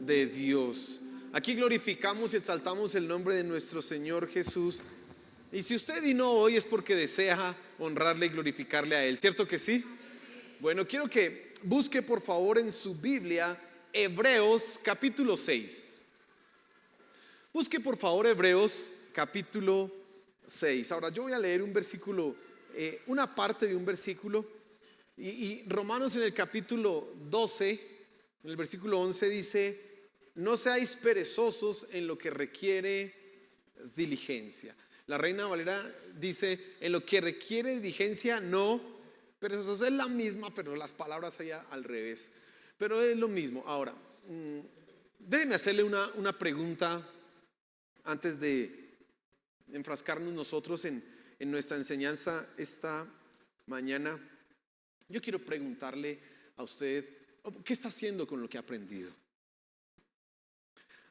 de Dios. Aquí glorificamos y exaltamos el nombre de nuestro Señor Jesús. Y si usted vino hoy es porque desea honrarle y glorificarle a Él, ¿cierto que sí? Bueno, quiero que busque por favor en su Biblia Hebreos capítulo 6. Busque por favor Hebreos capítulo 6. Ahora yo voy a leer un versículo, una parte de un versículo. Y Romanos en el capítulo 12, en el versículo 11 dice: no seáis perezosos en lo que requiere diligencia. La Reina Valera dice: en lo que requiere diligencia, no perezosos. Es la misma, pero las palabras allá al revés. Pero es lo mismo. Ahora, déjeme hacerle una pregunta antes de enfrascarnos nosotros en nuestra enseñanza esta mañana. Yo quiero preguntarle a usted, ¿qué está haciendo con lo que ha aprendido?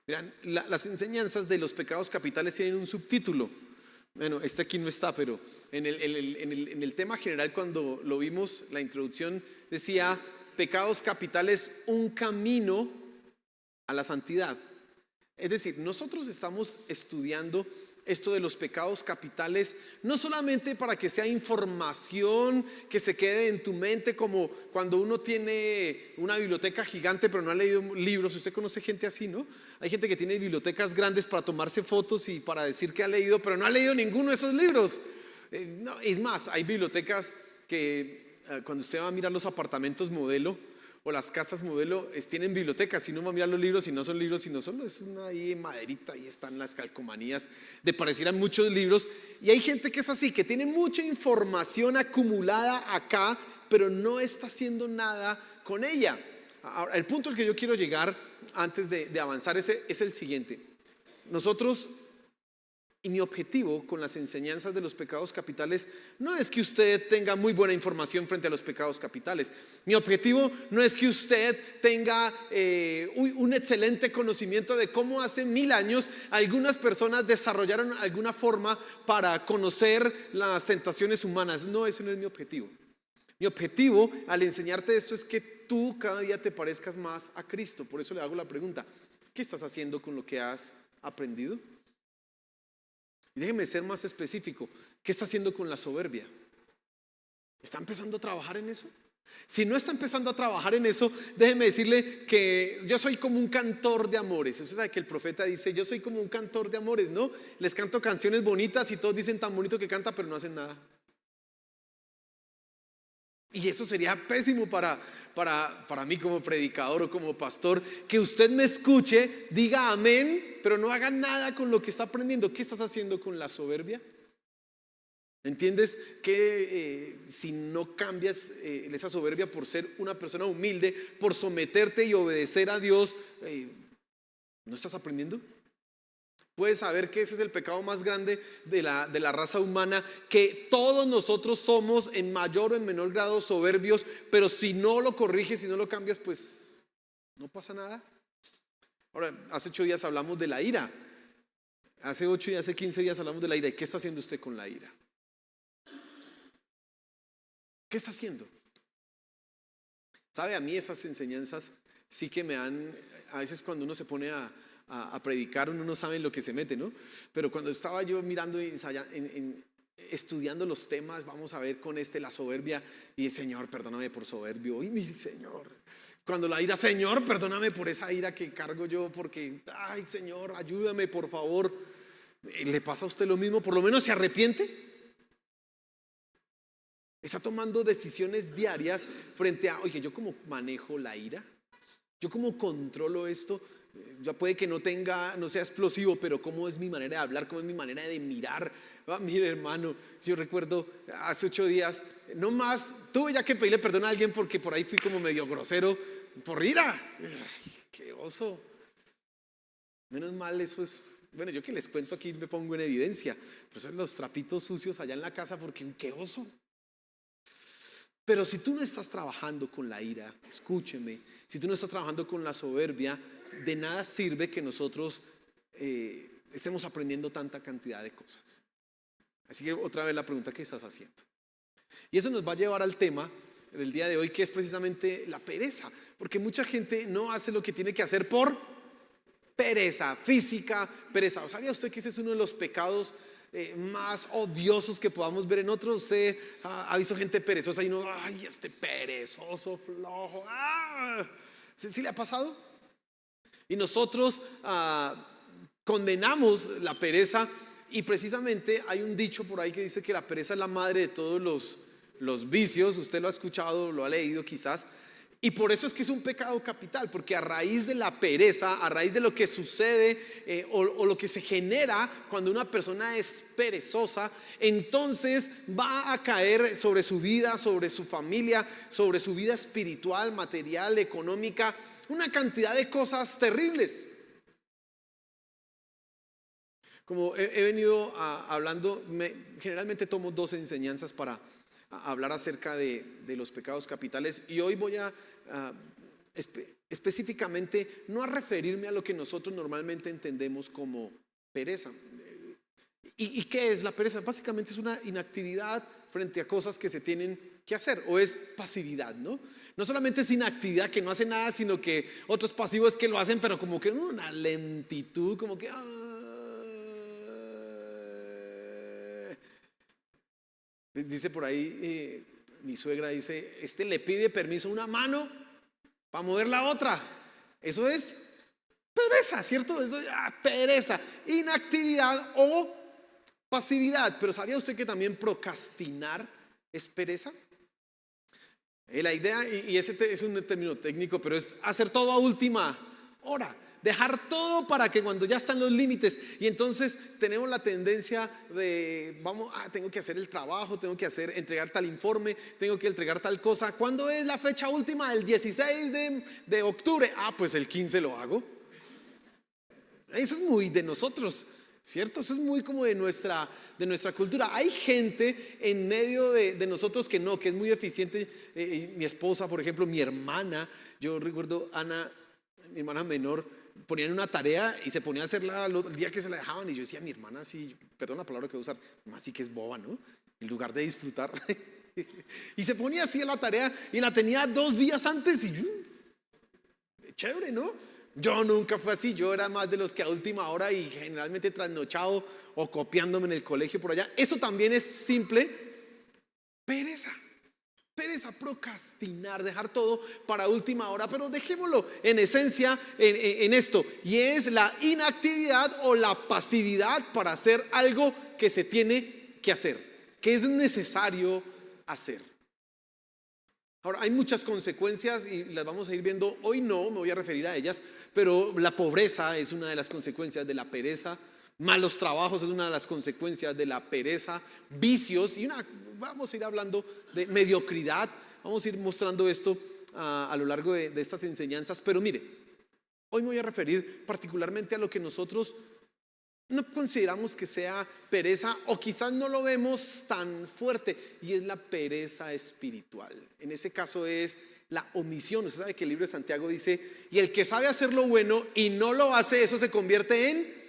Miren, las enseñanzas de los pecados capitales tienen un subtítulo. Bueno, este aquí no está, pero en el tema general, cuando lo vimos, la introducción decía: pecados capitales, un camino a la santidad. Es decir, nosotros estamos estudiando esto de los pecados capitales, no solamente para que sea información que se quede en tu mente, como cuando uno tiene una biblioteca gigante pero no ha leído libros. Usted conoce gente así, ¿no? Hay gente que tiene bibliotecas grandes para tomarse fotos y para decir que ha leído, pero no ha leído ninguno de esos libros. No, es más, hay bibliotecas que cuando usted va a mirar los apartamentos modelo o las casas modelo, tienen bibliotecas, y no va a mirar los libros y no son libros, sino solo es una ahí maderita, ahí están las calcomanías de parecieran muchos libros. Y hay gente que es así, que tiene mucha información acumulada acá, pero no está haciendo nada con ella. Ahora, el punto al que yo quiero llegar antes de avanzar es el siguiente. Nosotros, y mi objetivo con las enseñanzas de los pecados capitales, no es que usted tenga muy buena información frente a los pecados capitales. Mi objetivo no es que usted tenga un excelente conocimiento de cómo hace 1000 años algunas personas desarrollaron alguna forma para conocer las tentaciones humanas. No, ese no es mi objetivo. Mi objetivo al enseñarte esto es que tú cada día te parezcas más a Cristo. Por eso le hago la pregunta: ¿qué estás haciendo con lo que has aprendido? Y déjeme ser más específico. ¿Qué está haciendo con la soberbia? ¿Está empezando a trabajar en eso? Si no está empezando a trabajar en eso, déjeme decirle que yo soy como un cantor de amores. Usted sabe que el profeta dice: yo soy como un cantor de amores, ¿no? Les canto canciones bonitas y todos dicen tan bonito que canta, pero no hacen nada. Y eso sería pésimo para mí como predicador o como pastor, que usted me escuche, diga amén, pero no haga nada con lo que está aprendiendo. ¿Qué estás haciendo con la soberbia? ¿Entiendes que si no cambias esa soberbia por ser una persona humilde, por someterte y obedecer a Dios, no estás aprendiendo? Puedes saber que ese es el pecado más grande de la raza humana, que todos nosotros somos en mayor o en menor grado soberbios, pero si no lo corriges, si no lo cambias, pues no pasa nada. Ahora, hace 8 días hablamos de la ira. Hace 8 y hace 15 días hablamos de la ira. ¿Y qué está haciendo usted con la ira? ¿Qué está haciendo? ¿Sabe? A mí esas enseñanzas sí que me han, a veces cuando uno se pone a predicar, uno no sabe en lo que se mete, ¿no? Pero cuando estaba yo mirando y estudiando los temas, vamos a ver con la soberbia, y Señor, perdóname por soberbio. Y mire, Señor, cuando la ira, Señor, perdóname por esa ira que cargo yo, porque, ay, Señor, ayúdame, por favor. ¿Le pasa a usted lo mismo? ¿Por lo menos se arrepiente? ¿Está tomando decisiones diarias frente a, oye, yo cómo manejo la ira? ¿Yo cómo controlo esto? Ya puede que no sea explosivo, pero cómo es mi manera de hablar, cómo es mi manera de mirar. Mire, hermano, yo recuerdo hace 8 días, no más, tuve ya que pedirle perdón a alguien porque por ahí fui como medio grosero por ira. Ay, qué oso. Menos mal, eso es, bueno, yo que les cuento aquí me pongo en evidencia, pero son los trapitos sucios allá en la casa, porque qué oso. Pero si tú no estás trabajando con la ira, escúcheme, si tú no estás trabajando con la soberbia, de nada sirve que nosotros estemos aprendiendo tanta cantidad de cosas. Así que otra vez la pregunta: ¿qué estás haciendo? Y eso nos va a llevar al tema del día de hoy, que es precisamente la pereza. Porque mucha gente no hace lo que tiene que hacer por pereza física, pereza. ¿Sabía usted que ese es uno de los pecados más odiosos que podamos ver en otros? Usted ha visto gente perezosa y uno, ay, este perezoso, flojo. ¡Ah! ¿Sí le ha pasado? Y nosotros condenamos la pereza, y precisamente hay un dicho por ahí que dice que la pereza es la madre de todos los vicios. Usted lo ha escuchado, lo ha leído quizás. Y por eso es que es un pecado capital, porque a raíz de la pereza, a raíz de lo que sucede o lo que se genera cuando una persona es perezosa, entonces va a caer sobre su vida, sobre su familia, sobre su vida espiritual, material, económica, una cantidad de cosas terribles. Como he venido hablando, generalmente tomo dos enseñanzas para hablar acerca de los pecados capitales, y hoy voy a específicamente no a referirme a lo que nosotros normalmente entendemos como pereza. ¿Y qué es la pereza? Básicamente es una inactividad frente a cosas que se tienen que hacer, o es pasividad, ¿no? No solamente es inactividad, que no hace nada, sino que otros pasivos que lo hacen, pero como que una lentitud, como que dice por ahí, mi suegra dice, le pide permiso a una mano para mover la otra. Eso es pereza, ¿cierto? Eso es pereza, inactividad o pasividad. Pero ¿sabía usted que también procrastinar es pereza? La idea, y ese es un término técnico, pero es hacer todo a última hora. Dejar todo para que cuando ya están los límites, y entonces tenemos la tendencia de, tengo que hacer el trabajo, tengo que entregar tal informe, tengo que entregar tal cosa. ¿Cuándo es la fecha última? El 16 de octubre. Pues el 15 lo hago. Eso es muy de nosotros, ¿cierto? Eso es muy como de nuestra cultura. Hay gente en medio de nosotros que es muy eficiente. Mi esposa, por ejemplo, mi hermana, yo recuerdo Ana, mi hermana menor, ponían una tarea y se ponía a hacerla el día que se la dejaban, y yo decía, mi hermana sí, perdón la palabra que voy a usar, más sí que es boba, ¿no? En lugar de disfrutar. Y se ponía así a la tarea y la tenía 2 días antes, y chévere, ¿no? Yo nunca fue así. Yo era más de los que a última hora, y generalmente trasnochado o copiándome en el colegio por allá. Eso también es simple pereza. Pereza, procrastinar, dejar todo para última hora. Pero dejémoslo en esencia en esto, y es la inactividad o la pasividad para hacer algo que se tiene que hacer, que es necesario hacer. Ahora, hay muchas consecuencias y las vamos a ir viendo. Hoy no me voy a referir a ellas, pero la pobreza es una de las consecuencias de la pereza. Malos trabajos es una de las consecuencias de la pereza. Vicios, y vamos a ir hablando de mediocridad. Vamos a ir mostrando esto a lo largo de estas enseñanzas. Pero mire, hoy me voy a referir particularmente a lo que nosotros no consideramos que sea pereza, o quizás no lo vemos tan fuerte, y es la pereza espiritual. En ese caso es la omisión. Usted sabe que el libro de Santiago dice, y el que sabe hacer lo bueno y no lo hace, eso se convierte en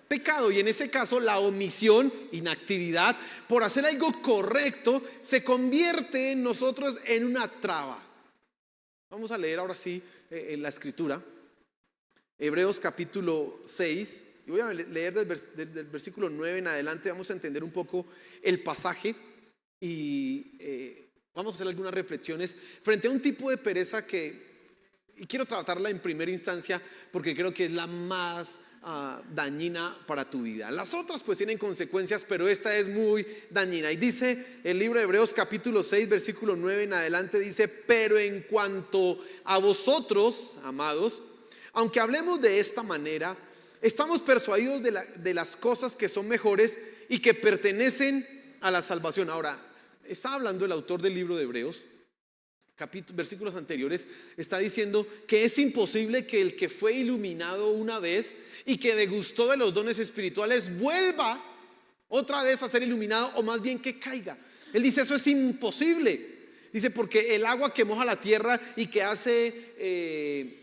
pecado. Y en ese caso la omisión, inactividad por hacer algo correcto, se convierte en nosotros en una traba. Vamos a leer ahora sí en la escritura, Hebreos capítulo 6. Y voy a leer desde el versículo 9 en adelante. Vamos a entender un poco el pasaje, y vamos a hacer algunas reflexiones frente a un tipo de pereza y quiero tratarla en primera instancia porque creo que es la más dañina para tu vida. Las otras pues tienen consecuencias, pero esta es muy dañina. Y dice el libro de Hebreos capítulo 6 versículo 9 en adelante, dice: pero en cuanto a vosotros, amados, aunque hablemos de esta manera, estamos persuadidos de las cosas que son mejores y que pertenecen a la salvación. Ahora, está hablando el autor del libro de Hebreos, versículos anteriores, está diciendo que es imposible que el que fue iluminado una vez y que degustó de los dones espirituales vuelva otra vez a ser iluminado, o más bien que caiga. Él dice, eso es imposible. Dice, porque el agua que moja la tierra y que hace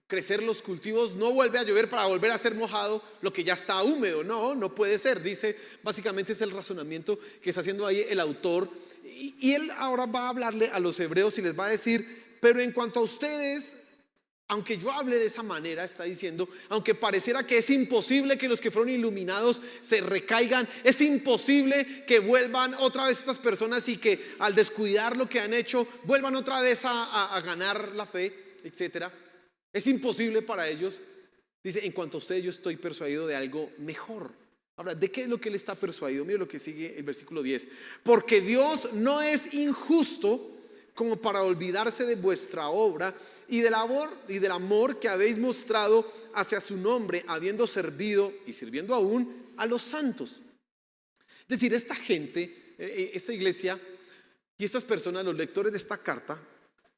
crecer los cultivos no vuelve a llover para volver a ser mojado lo que ya está húmedo. No puede ser. Dice, básicamente es el razonamiento que está haciendo ahí el autor, y él ahora va a hablarle a los hebreos y les va a decir: pero en cuanto a ustedes, Aunque yo hable de esa manera, está diciendo, aunque pareciera que es imposible que los que fueron iluminados se recaigan, es imposible que vuelvan otra vez estas personas y que al descuidar lo que han hecho, vuelvan otra vez a ganar la fe, etcétera. Es imposible para ellos. Dice, en cuanto a ustedes, yo estoy persuadido de algo mejor. Ahora, ¿de qué es lo que él está persuadido? Mire lo que sigue el versículo 10. Porque Dios no es injusto como para olvidarse de vuestra obra y del amor que habéis mostrado hacia su nombre, habiendo servido y sirviendo aún a los santos. Es decir, esta gente, esta iglesia y estas personas, los lectores de esta carta,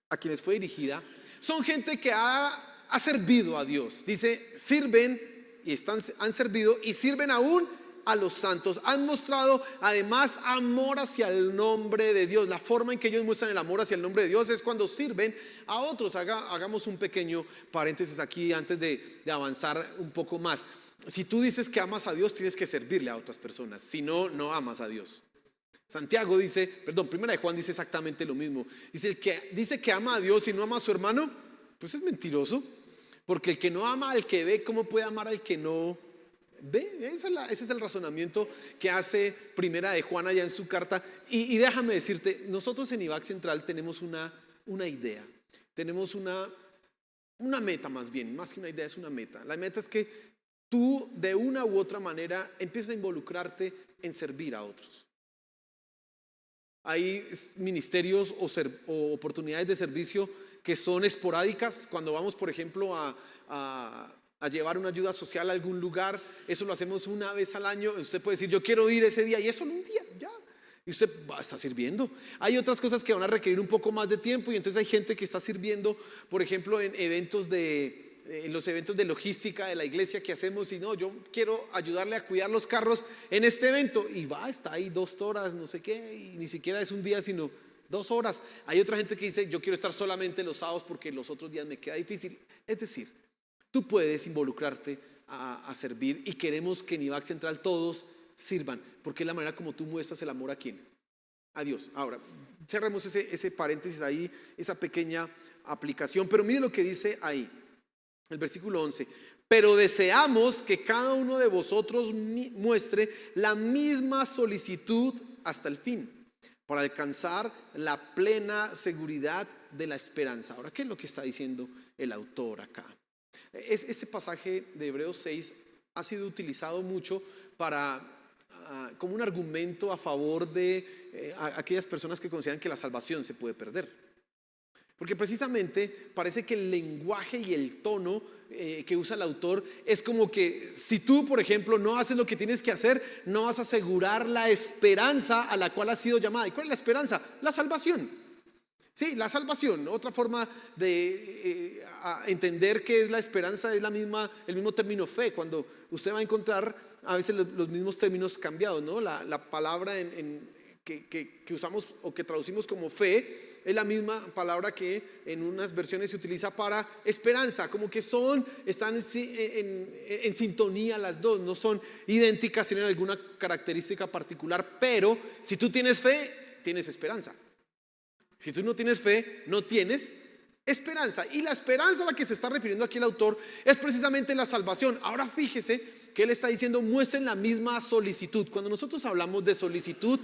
a quienes fue dirigida, son gente que ha servido a Dios. Dice, sirven y han servido y sirven aún a los santos. Han mostrado además amor hacia el nombre de Dios. La forma en que ellos muestran el amor hacia el nombre de Dios es cuando sirven a otros. Hagamos un pequeño paréntesis aquí antes de avanzar un poco más. Si tú dices que amas a Dios, tienes que servirle a otras personas. Si no, no amas a Dios. Santiago dice, Primera de Juan dice exactamente lo mismo. Dice, el que dice que ama a Dios y no ama a su hermano, pues es mentiroso. Porque el que no ama al que ve, ¿cómo puede amar al que no ve? Ese es el razonamiento que hace Primera de Juan allá en su carta. Y déjame decirte, nosotros en IVAC Central tenemos una idea. Tenemos una meta más bien. Más que una idea, es una meta. La meta es que tú de una u otra manera empieces a involucrarte en servir a otros. Hay ministerios o oportunidades de servicio que son esporádicas. Cuando vamos, por ejemplo, a llevar una ayuda social a algún lugar, eso lo hacemos una vez al año. Usted puede decir, yo quiero ir ese día, y es solo un día, ya. Y usted va a estar sirviendo. Hay otras cosas que van a requerir un poco más de tiempo, y entonces hay gente que está sirviendo, por ejemplo, en los eventos de logística de la iglesia que hacemos, y no, yo quiero ayudarle a cuidar los carros en este evento, y está ahí 2 horas, no sé qué, y ni siquiera es un día, sino 2 horas. Hay otra gente que dice, yo quiero estar solamente los sábados porque los otros días me queda difícil. Es decir, tú puedes involucrarte a servir, y queremos que en IVAC Central todos sirvan, porque es la manera como tú muestras el amor a quién, a Dios. Ahora, cerremos ese paréntesis ahí, esa pequeña aplicación, pero mire lo que dice ahí, el versículo 11. Pero deseamos que cada uno de vosotros muestre la misma solicitud hasta el fin, para alcanzar la plena seguridad de la esperanza. Ahora, ¿qué es lo que está diciendo el autor acá? Este pasaje de Hebreos 6 ha sido utilizado mucho como un argumento a favor de aquellas personas que consideran que la salvación se puede perder. Porque precisamente parece que el lenguaje y el tono que usa el autor es como que si tú, por ejemplo, no haces lo que tienes que hacer, no vas a asegurar la esperanza a la cual has sido llamada. ¿Y cuál es la esperanza? La salvación. Sí, la salvación. Otra forma de entender qué es la esperanza es el mismo término fe. Cuando usted va a encontrar a veces los mismos términos cambiados, ¿no? La palabra que usamos o que traducimos como fe es la misma palabra que en unas versiones se utiliza para esperanza, como que están en sintonía las dos, no son idénticas, tienen alguna característica particular, pero si tú tienes fe, tienes esperanza. Si tú no tienes fe, no tienes esperanza. Y la esperanza a la que se está refiriendo aquí el autor es precisamente la salvación. Ahora fíjese que él está diciendo, muestren la misma solicitud. Cuando nosotros hablamos de solicitud,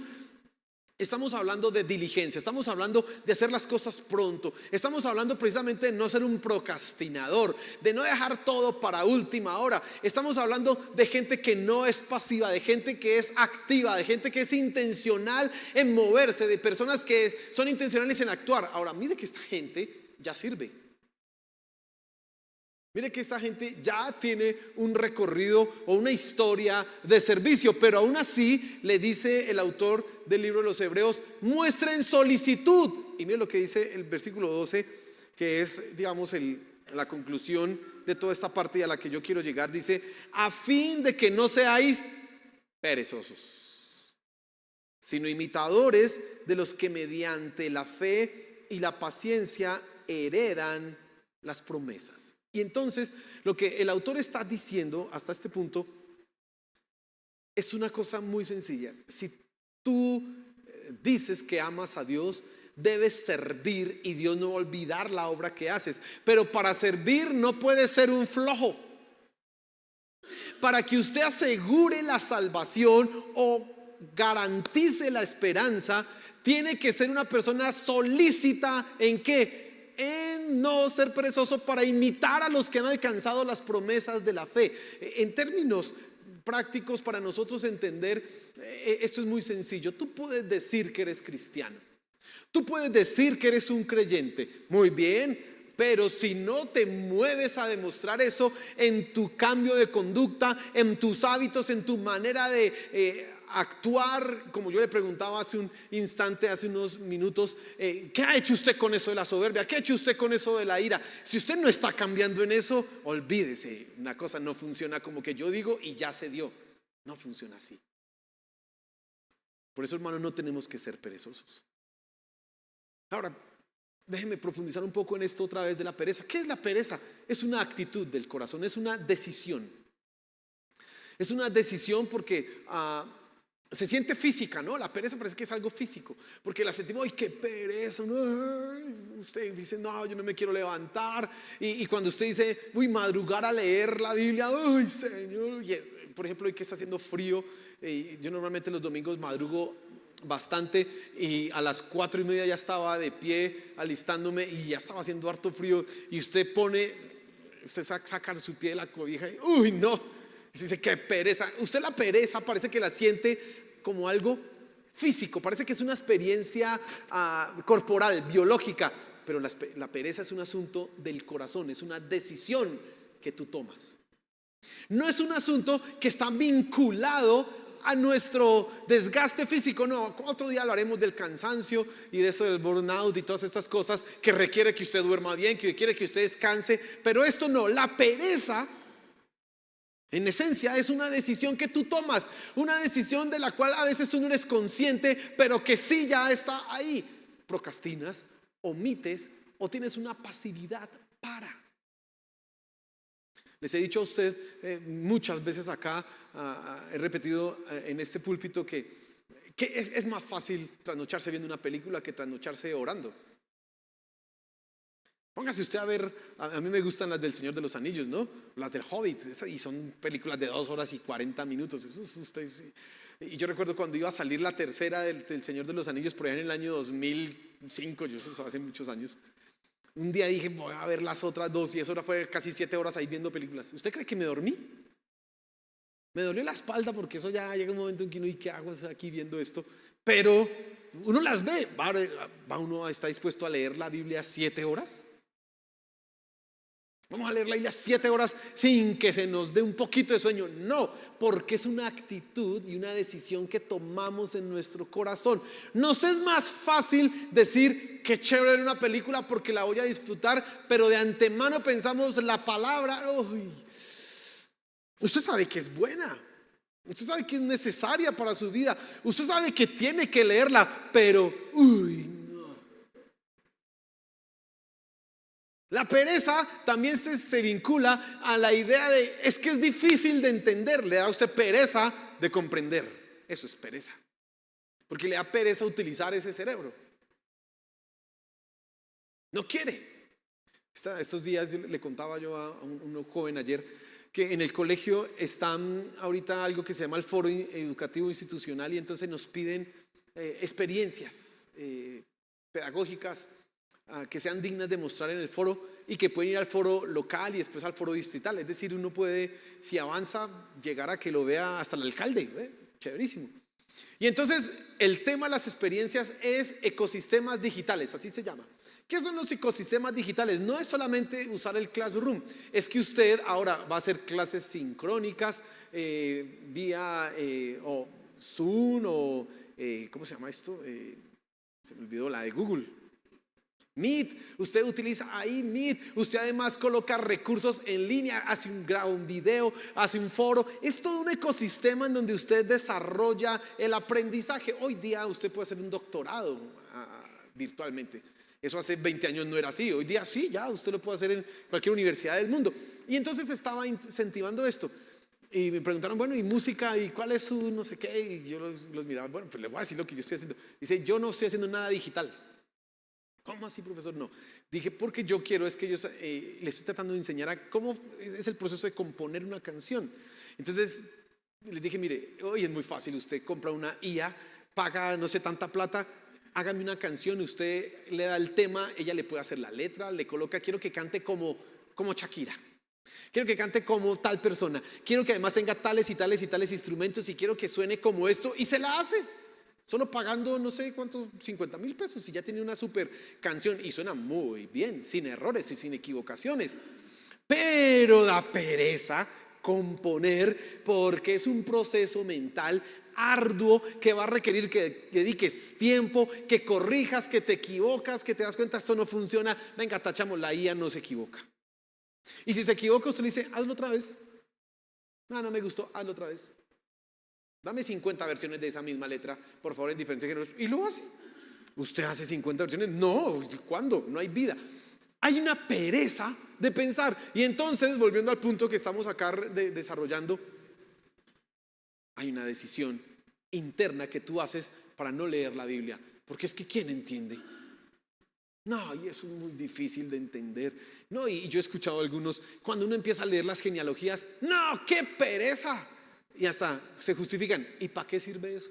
estamos hablando de diligencia, estamos hablando de hacer las cosas pronto, estamos hablando precisamente de no ser un procrastinador, de no dejar todo para última hora. Estamos hablando de gente que no es pasiva, de gente que es activa, de gente que es intencional en moverse, de personas que son intencionales en actuar. Ahora, mire que esta gente ya sirve. Mire que esta gente ya tiene un recorrido o una historia de servicio, pero aún así le dice el autor del libro de los Hebreos, muestren solicitud. Y mire lo que dice el versículo 12, que es, digamos, la conclusión de toda esta parte a la que yo quiero llegar. Dice, a fin de que no seáis perezosos, sino imitadores de los que mediante la fe y la paciencia heredan las promesas. Y entonces lo que el autor está diciendo hasta este punto es una cosa muy sencilla. Si tú dices que amas a Dios, debes servir y Dios no va a olvidar la obra que haces. Pero para servir no puedes ser un flojo. Para que usted asegure la salvación o garantice la esperanza, tiene que ser una persona solícita ¿en qué? En no ser perezoso para imitar a los que han alcanzado las promesas de la fe. En términos prácticos para nosotros entender, esto es muy sencillo. Tú puedes decir que eres cristiano, tú puedes decir que eres un creyente, muy bien, pero si no te mueves a demostrar eso en tu cambio de conducta, en tus hábitos, en tu manera de actuar, como yo le preguntaba hace un instante, hace unos minutos, ¿qué ha hecho usted con eso de la soberbia? ¿Qué ha hecho usted con eso de la ira? Si usted no está cambiando en eso, olvídese, una cosa no funciona como que yo digo y ya se dio. No funciona así. Por eso, hermano, no tenemos que ser perezosos. Ahora, déjeme profundizar un poco en esto otra vez de la pereza. ¿Qué es la pereza? Es una actitud del corazón, es una decisión. Es una decisión porque se siente física, ¿no? La pereza parece que es algo físico, porque la sentimos, ¡ay, qué pereza! ¿No? Ay, usted dice, no, yo no me quiero levantar. Y cuando usted dice, voy a madrugar a leer la Biblia, ¡ay, Señor! Por ejemplo, hoy que está haciendo frío, yo normalmente los domingos madrugo bastante y a las 4:30 ya estaba de pie alistándome y ya estaba haciendo harto frío y usted saca su pie de la cobija y uy no, y dice qué pereza. Usted la pereza parece que la siente como algo físico, parece que es una experiencia corporal, biológica, pero la pereza es un asunto del corazón, es una decisión que tú tomas. No es un asunto que está vinculado a nuestro desgaste físico, no. Otro día hablaremos del cansancio y de eso del burnout y todas estas cosas que requiere que usted duerma bien, que requiere que usted descanse, pero esto no. La pereza en esencia es una decisión que tú tomas, una decisión de la cual a veces tú no eres consciente, pero que sí ya está ahí. Procrastinas, omites o tienes una pasividad para. Les he dicho a usted muchas veces acá, he repetido en este púlpito que es más fácil trasnocharse viendo una película que trasnocharse orando. Póngase usted a ver, a mí me gustan las del Señor de los Anillos, ¿no? Las del Hobbit, y son películas de 2 horas y 40 minutos. Eso es usted, sí. Y yo recuerdo cuando iba a salir la tercera del Señor de los Anillos por allá en el año 2005, eso hace muchos años. Un día dije, voy a ver las otras 2 y eso fue casi 7 horas ahí viendo películas. ¿Usted cree que me dormí? Me dolió la espalda porque eso ya llega un momento en que uno, ¿y qué hago aquí viendo esto? Pero uno las ve. ¿Va uno está dispuesto a leer la Biblia 7 horas? Vamos a leer la Biblia 7 horas sin que se nos dé un poquito de sueño. No, porque es una actitud y una decisión que tomamos en nuestro corazón. Nos es más fácil decir que chévere ver una película porque la voy a disfrutar, pero de antemano pensamos la palabra, uy, usted sabe que es buena, usted sabe que es necesaria para su vida, usted sabe que tiene que leerla, pero uy, la pereza también se vincula a la idea de, es que es difícil de entender, le da a usted pereza de comprender. Eso es pereza, porque le da pereza utilizar ese cerebro. No quiere. Estos días le contaba yo a un joven ayer que en el colegio están ahorita algo que se llama el Foro Educativo Institucional y entonces nos piden experiencias pedagógicas que sean dignas de mostrar en el foro y que pueden ir al foro local y después al foro distrital. Es decir, uno puede, si avanza, llegar a que lo vea hasta el alcalde. Chéverísimo. Y entonces el tema de las experiencias es ecosistemas digitales, así se llama. ¿Qué son los ecosistemas digitales? No es solamente usar el Classroom, es que usted ahora va a hacer clases sincrónicas vía o Zoom o ¿cómo se llama esto? Se me olvidó, la de Google Meet. Usted utiliza ahí Meet, usted además coloca recursos en línea, graba un video, hace un foro. Es todo un ecosistema en donde usted desarrolla el aprendizaje. Hoy día usted puede hacer un doctorado virtualmente. Eso hace 20 años no era así. Hoy día sí, ya usted lo puede hacer en cualquier universidad del mundo. Y entonces estaba incentivando esto. Y me preguntaron, bueno, ¿y música? ¿Y cuál es su no sé qué? Y yo los miraba, bueno, pues les voy a decir lo que yo estoy haciendo. Dice, yo no estoy haciendo nada digital. ¿Cómo así, profesor? No. Dije, porque yo quiero es que ellos, les estoy tratando de enseñar a cómo es el proceso de componer una canción. Entonces, les dije, mire, hoy es muy fácil, usted compra una IA, paga no sé tanta plata, hágame una canción, usted le da el tema, ella le puede hacer la letra, le coloca, quiero que cante como Shakira. Quiero que cante como tal persona. Quiero que además tenga tales y tales y tales instrumentos y quiero que suene como esto y se la hace. Solo pagando no sé cuántos, 50,000 pesos y ya tiene una super canción y suena muy bien, sin errores y sin equivocaciones. Pero da pereza componer porque es un proceso mental arduo que va a requerir que dediques tiempo, que corrijas, que te equivocas, que te das cuenta esto no funciona. Venga, tachamos, la IA no se equivoca. Y si se equivoca, usted le dice, hazlo otra vez. No me gustó, hazlo otra vez. Dame 50 versiones de esa misma letra, por favor, en diferentes géneros. Y lo hace. ¿Usted hace 50 versiones? No, ¿cuándo? No hay vida. Hay una pereza de pensar. Y entonces, volviendo al punto que estamos acá desarrollando, hay una decisión interna que tú haces para no leer la Biblia. Porque es que ¿quién entiende? No, y eso es muy difícil de entender. No, y yo he escuchado a algunos, cuando uno empieza a leer las genealogías, no, qué pereza. Y hasta se justifican. ¿Y para qué sirve eso?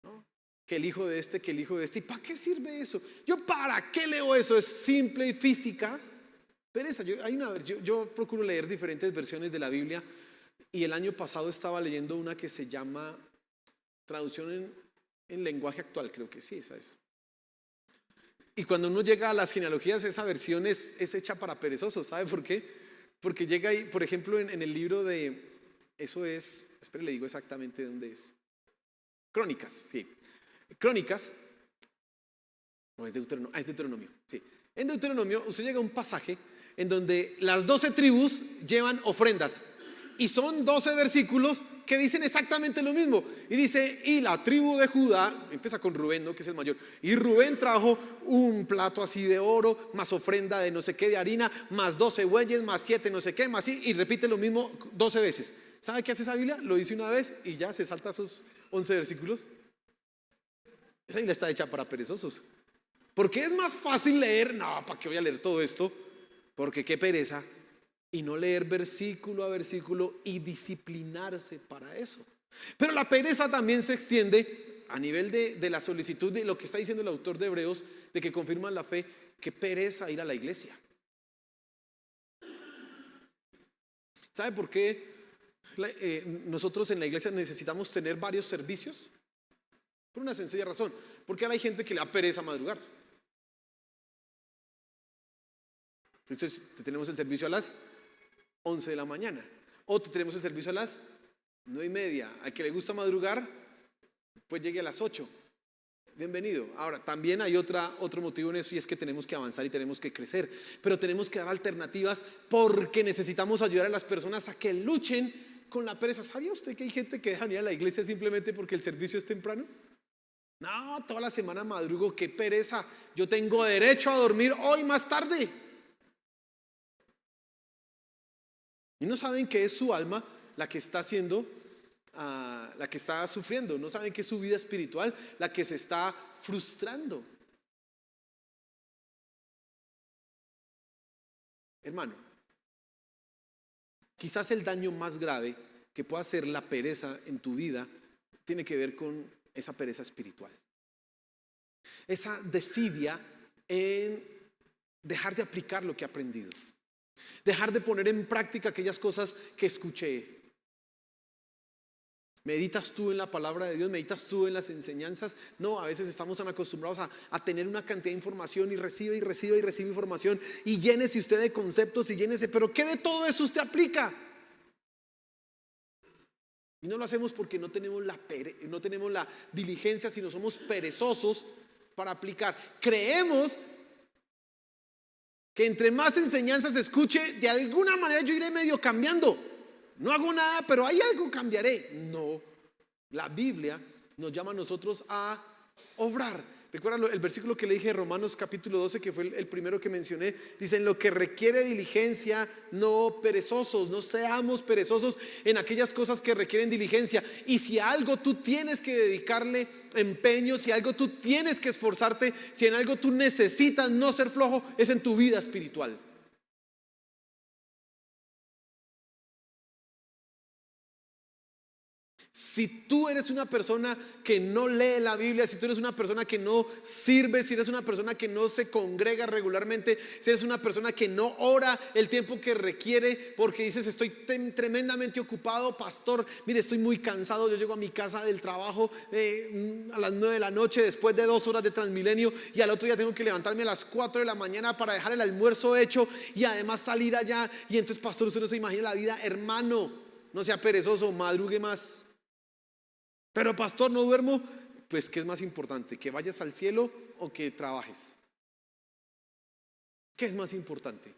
¿No? Que el hijo de este, que el hijo de este. ¿Y para qué sirve eso? ¿Yo para qué leo eso? Es simple y física. Pereza. Yo procuro leer diferentes versiones de la Biblia. Y el año pasado estaba leyendo una que se llama traducción en lenguaje actual. Creo que sí, esa es. Y cuando uno llega a las genealogías, esa versión es hecha para perezosos. ¿Sabe por qué? Porque llega ahí, por ejemplo, en el libro de, eso es, espere, le digo exactamente dónde es. Crónicas, sí. Crónicas, no es Deuteronomio, es Deuteronomio, sí. En Deuteronomio usted llega a un pasaje en donde las 12 tribus llevan ofrendas. Y son 12 versículos que dicen exactamente lo mismo. Y dice, y la tribu de Judá, empieza con Rubén, ¿no? Que es el mayor. Y Rubén trajo un plato así de oro, más ofrenda de no sé qué de harina, más 12 bueyes, más 7 no sé qué, más así. Y repite lo mismo 12 veces. ¿Sabe qué hace esa Biblia? Lo dice una vez y ya se salta esos 11 versículos. Esa Biblia está hecha para perezosos. ¿Por qué es más fácil leer? No, ¿para qué voy a leer todo esto? Porque qué pereza. Y no leer versículo a versículo y disciplinarse para eso. Pero la pereza también se extiende a nivel de la solicitud de lo que está diciendo el autor de Hebreos, de que confirman la fe, que pereza ir a la iglesia. ¿Sabe por qué nosotros en la iglesia necesitamos tener varios servicios? Por una sencilla razón, porque ahora hay gente que le da pereza madrugar. Entonces tenemos el servicio a las 11 de la mañana. O tenemos el servicio a las 9:30. Al que le gusta madrugar, pues llegue a las 8. Bienvenido. Ahora, también hay otro motivo en eso y es que tenemos que avanzar y tenemos que crecer. Pero tenemos que dar alternativas porque necesitamos ayudar a las personas a que luchen con la pereza. ¿Sabía usted que hay gente que deja de ir a la iglesia simplemente porque el servicio es temprano? No, toda la semana madrugo, qué pereza. Yo tengo derecho a dormir hoy más tarde. Y no saben que es su alma la que está haciendo, la que está sufriendo. No saben que es su vida espiritual la que se está frustrando. Hermano, quizás el daño más grave que pueda hacer la pereza en tu vida tiene que ver con esa pereza espiritual. Esa desidia en dejar de aplicar lo que he aprendido. Dejar de poner en práctica aquellas cosas que escuché. ¿Meditas tú en la palabra de Dios? ¿Meditas tú en las enseñanzas? No, a veces estamos tan acostumbrados a tener una cantidad de información y recibe información y llénese usted de conceptos y llénese, pero ¿qué de todo eso usted aplica? Y no lo hacemos porque no tenemos la diligencia, sino somos perezosos para aplicar. Creemos que entre más enseñanzas escuche, de alguna manera yo iré medio cambiando. No hago nada, pero hay algo cambiaré. No, la Biblia nos llama a nosotros a obrar. Recuerda el versículo que le dije de Romanos capítulo 12, que fue el primero que mencioné. Dice: en lo que requiere diligencia, no perezosos. No seamos perezosos en aquellas cosas que requieren diligencia. Y si a algo tú tienes que dedicarle empeño, si a algo tú tienes que esforzarte, si en algo tú necesitas no ser flojo, es en tu vida espiritual. Si tú eres una persona que no lee la Biblia, si tú eres una persona que no sirve, si eres una persona que no se congrega regularmente, si eres una persona que no ora el tiempo que requiere porque dices: estoy tremendamente ocupado, pastor, mire, estoy muy cansado, yo llego a mi casa del trabajo a las 9 de la noche después de 2 horas de Transmilenio, y al otro día tengo que levantarme a las 4 de la mañana para dejar el almuerzo hecho y además salir allá. Y entonces, pastor, usted no se imagina la vida. Hermano, no sea perezoso, madrugue más. Pero, pastor, no duermo. Pues, ¿qué es más importante? ¿Que vayas al cielo o que trabajes? ¿Qué es más importante?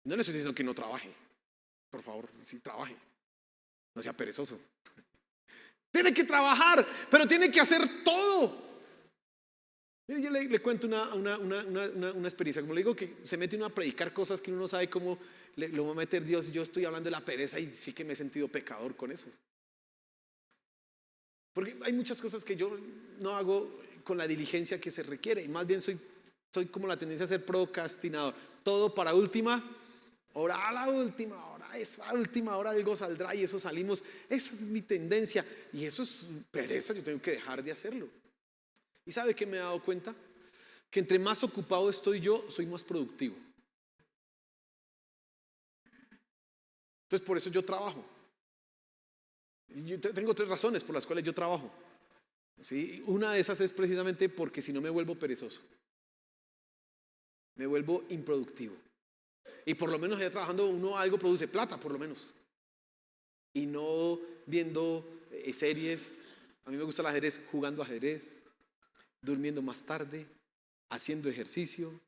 No le estoy diciendo que no trabaje. Por favor, sí trabaje. No sea perezoso. Tiene que trabajar, pero tiene que hacer todo. Mire, yo le cuento una experiencia. Como le digo, que se mete uno a predicar cosas que uno no sabe cómo lo va a meter Dios. Y yo estoy hablando de la pereza y sí que me he sentido pecador con eso. Porque hay muchas cosas que yo no hago con la diligencia que se requiere. Y más bien soy como la tendencia a ser procrastinador. Todo para última hora, a la última hora. Esa última hora algo saldrá y eso salimos. Esa es mi tendencia. Y eso es pereza, yo tengo que dejar de hacerlo. ¿Y sabe qué me he dado cuenta? Que entre más ocupado estoy yo, soy más productivo. Entonces por eso yo trabajo. Yo tengo 3 razones por las cuales yo trabajo. ¿Sí? Una de esas es precisamente porque si no me vuelvo perezoso, me vuelvo improductivo. Y por lo menos allá trabajando uno algo produce plata, por lo menos. Y no viendo series. A mí me gusta el ajedrez, jugando ajedrez, durmiendo más tarde, haciendo ejercicio.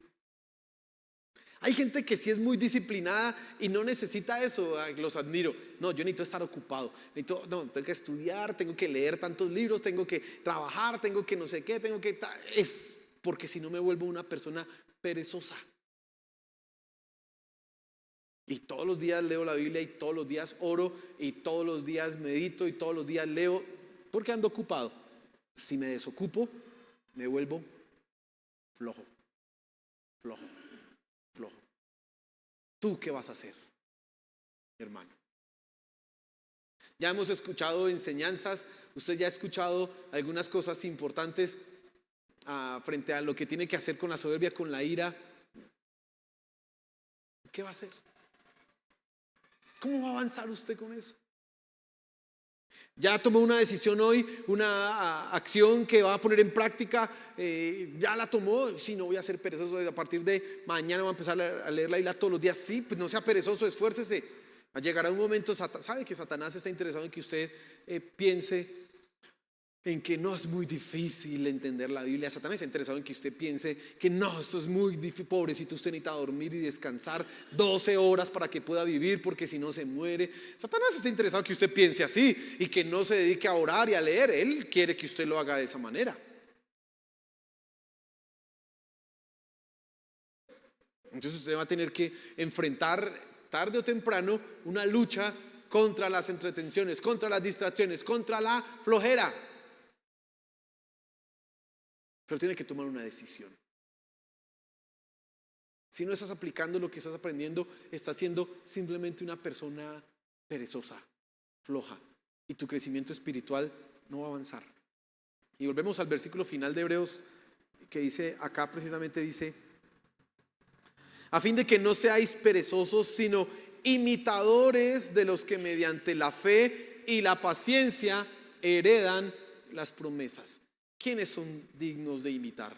Hay gente que sí es muy disciplinada y no necesita eso. Los admiro. No, yo necesito estar ocupado. Tengo que estudiar, tengo que leer tantos libros, tengo que trabajar, tengo que no sé qué, es porque si no me vuelvo una persona perezosa. Y todos los días leo la Biblia y todos los días oro y todos los días medito y todos los días leo porque ando ocupado. Si me desocupo, me vuelvo flojo. ¿Tú qué vas a hacer, hermano? Ya hemos escuchado enseñanzas, usted ya ha escuchado algunas cosas importantes frente a lo que tiene que hacer con la soberbia, con la ira. ¿Qué va a hacer? ¿Cómo va a avanzar usted con eso? Ya tomó una decisión hoy, una acción que va a poner en práctica, ya la tomó. Si no voy a ser perezoso, a partir de mañana voy a empezar a leer la Biblia todos los días. Sí, pues no sea perezoso, esfuércese. Llegará un momento, sabe que Satanás está interesado en que usted piense en que no es muy difícil entender la Biblia. Satanás está interesado en que usted piense que no, esto es muy difícil, pobrecito, usted necesita dormir y descansar 12 horas para que pueda vivir, porque si no se muere. Satanás está interesado en que usted piense así y que no se dedique a orar y a leer. Él quiere que usted lo haga de esa manera. Entonces usted va a tener que enfrentar tarde o temprano una lucha contra las entretenciones, contra las distracciones, contra la flojera. Pero tiene que tomar una decisión. Si no estás aplicando lo que estás aprendiendo, estás siendo simplemente una persona perezosa, floja, y tu crecimiento espiritual no va a avanzar. Y volvemos al versículo final de Hebreos, que dice, acá precisamente dice: a fin de que no seáis perezosos, sino imitadores de los que mediante la fe y la paciencia heredan las promesas. ¿Quiénes son dignos de imitar?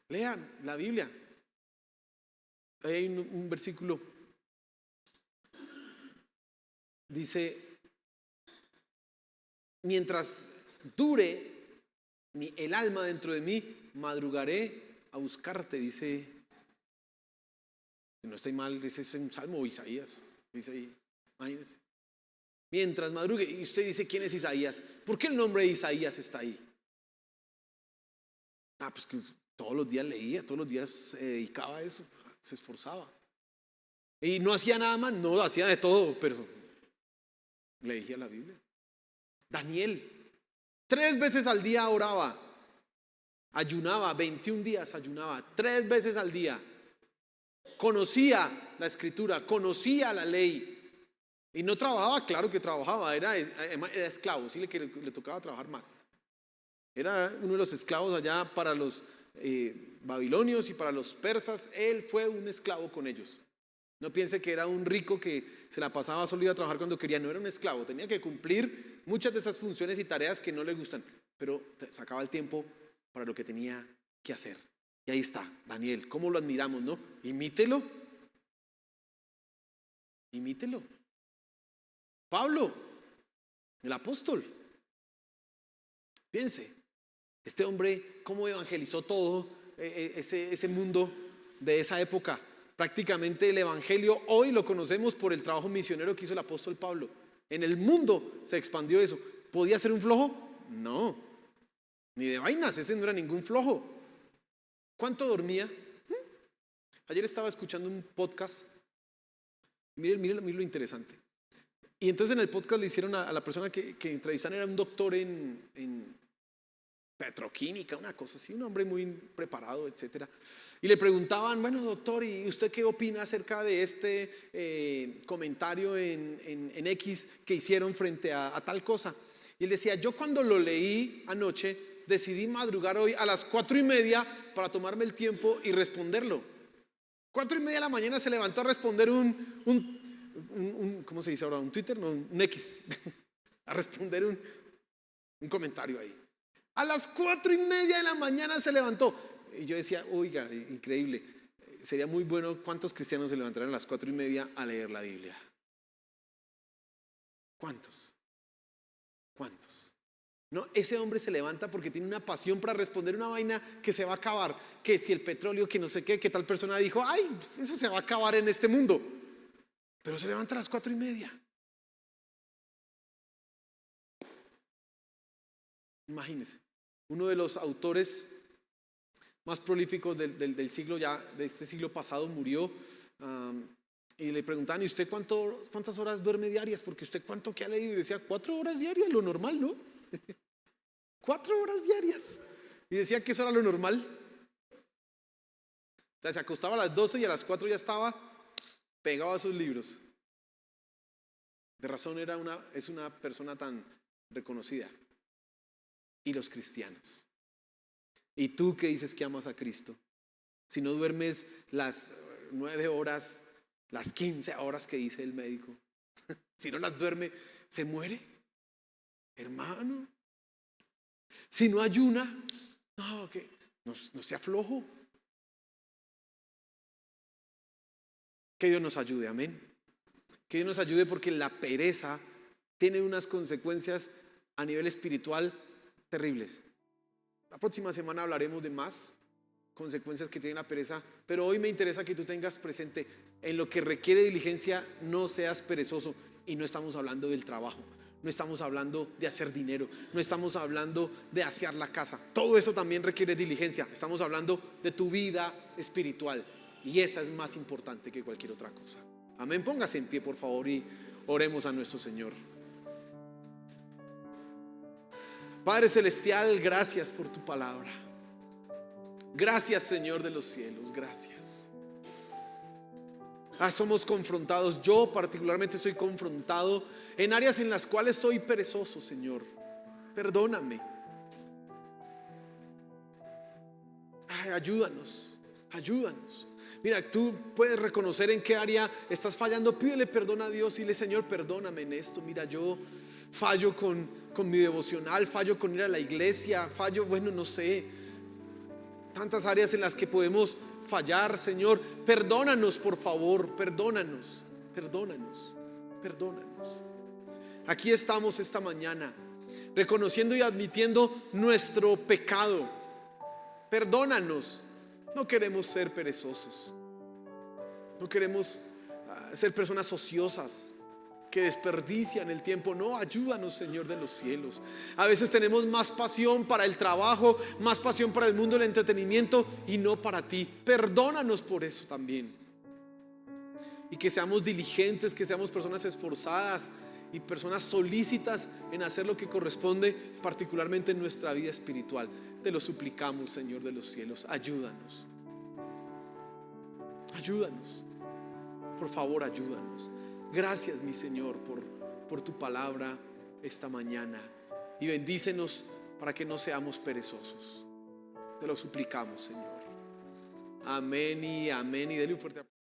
Lean la Biblia. Hay un versículo, dice: mientras dure el alma dentro de mí, madrugaré a buscarte. Dice, si no estoy mal, ese es un salmo o Isaías, dice ahí, imagínense. mientras madrugue. Y usted dice, ¿quién es Isaías? ¿Por qué el nombre de Isaías está ahí? Pues que todos los días leía, todos los días se dedicaba a eso, se esforzaba. Y no hacía nada más, no hacía de todo, pero leía la Biblia. Daniel, 3 veces al día oraba, ayunaba, 21 días ayunaba, 3 veces al día. Conocía la escritura, conocía la ley. Y no trabajaba, claro que trabajaba, era esclavo, sí le tocaba trabajar más. Era uno de los esclavos allá para los babilonios y para los persas. Él fue un esclavo con ellos. No piense que era un rico que se la pasaba solo, iba a trabajar cuando quería. No, era un esclavo, tenía que cumplir muchas de esas funciones y tareas que no le gustan, pero sacaba el tiempo para lo que tenía que hacer. Y ahí está, Daniel, cómo lo admiramos, ¿no? Imítelo. Imítelo. Pablo, el apóstol. Piense, este hombre cómo evangelizó todo ese mundo de esa época. Prácticamente el evangelio hoy lo conocemos por el trabajo misionero que hizo el apóstol Pablo. En el mundo se expandió eso. ¿Podía ser un flojo? No, ni de vainas, ese no era ningún flojo. ¿Cuánto dormía? Ayer estaba escuchando un podcast. Miren lo interesante. Y entonces en el podcast le hicieron a la persona que entrevistaron, era un doctor en petroquímica, una cosa así, un hombre muy preparado, etcétera. Y le preguntaban, bueno, doctor, ¿y usted qué opina acerca de este comentario en X que hicieron frente a tal cosa? Y él decía, yo cuando lo leí anoche decidí madrugar hoy a las 4:30 para tomarme el tiempo y responderlo. 4:30 de la mañana se levantó a responder ¿cómo se dice ahora? Un Twitter, no, un X. A responder un comentario ahí. A las 4:30 de la mañana se levantó. Y yo decía, oiga, increíble. Sería muy bueno, ¿cuántos cristianos se levantaran a las 4:30 a leer la Biblia? ¿Cuántos? No, ese hombre se levanta porque tiene una pasión para responder una vaina que se va a acabar. Que si el petróleo, que no sé qué, que tal persona dijo, ay, eso se va a acabar en este mundo. Pero se levanta a las 4:30. Imagínense, uno de los autores más prolíficos del siglo ya, de este siglo pasado, murió. Y le preguntaban, ¿y usted cuántas horas duerme diarias? Porque usted cuánto que ha leído. Y decía, 4 horas diarias, lo normal, ¿no? 4 horas diarias. Y decía que eso era lo normal. O sea, se acostaba a las 12 y a las 4 ya estaba pegado a sus libros. De razón es una persona tan reconocida. Y los cristianos. ¿Y tú que dices que amas a Cristo? Si no duermes las 9 horas, las 15 horas que dice el médico, si no las duerme, se muere, hermano. Si no ayuna, no sea flojo. Que Dios nos ayude, amén. Que Dios nos ayude, porque la pereza tiene unas consecuencias a nivel espiritual terribles. La próxima semana hablaremos de más consecuencias que tiene la pereza, pero hoy me interesa que tú tengas presente, en lo que requiere diligencia no seas perezoso. Y no estamos hablando del trabajo, no estamos hablando de hacer dinero, no estamos hablando de asear la casa. Todo eso también requiere diligencia. Estamos hablando de tu vida espiritual, y esa es más importante que cualquier otra cosa. Amén. Póngase en pie, por favor, y oremos a nuestro Señor. Padre celestial, gracias por tu palabra. Gracias, Señor de los cielos, gracias. Somos confrontados. Yo particularmente soy confrontado en áreas en las cuales soy perezoso, Señor. Perdóname. Ayúdanos. Mira, tú puedes reconocer en qué área estás fallando. Pídele perdón a Dios y dile, Señor, perdóname en esto. Mira, yo fallo con mi devocional, fallo con ir a la iglesia, no sé, tantas áreas en las que podemos fallar, Señor. Perdónanos, por favor, perdónanos. Aquí estamos esta mañana, reconociendo y admitiendo nuestro pecado. Perdónanos. No queremos ser perezosos, no queremos ser personas ociosas. que desperdician el tiempo. No, ayúdanos, Señor de los cielos. A veces tenemos más pasión para el trabajo, más pasión para el mundo del entretenimiento y no para ti. Perdónanos por eso también. Y que seamos diligentes, que seamos personas esforzadas y personas solícitas en hacer lo que corresponde, particularmente en nuestra vida espiritual. Te lo suplicamos, Señor de los cielos. Ayúdanos. Ayúdanos. Por favor, ayúdanos. Gracias, mi Señor, por tu palabra esta mañana. Y bendícenos para que no seamos perezosos. Te lo suplicamos, Señor. Amén y amén. Y denle un fuerte aplauso.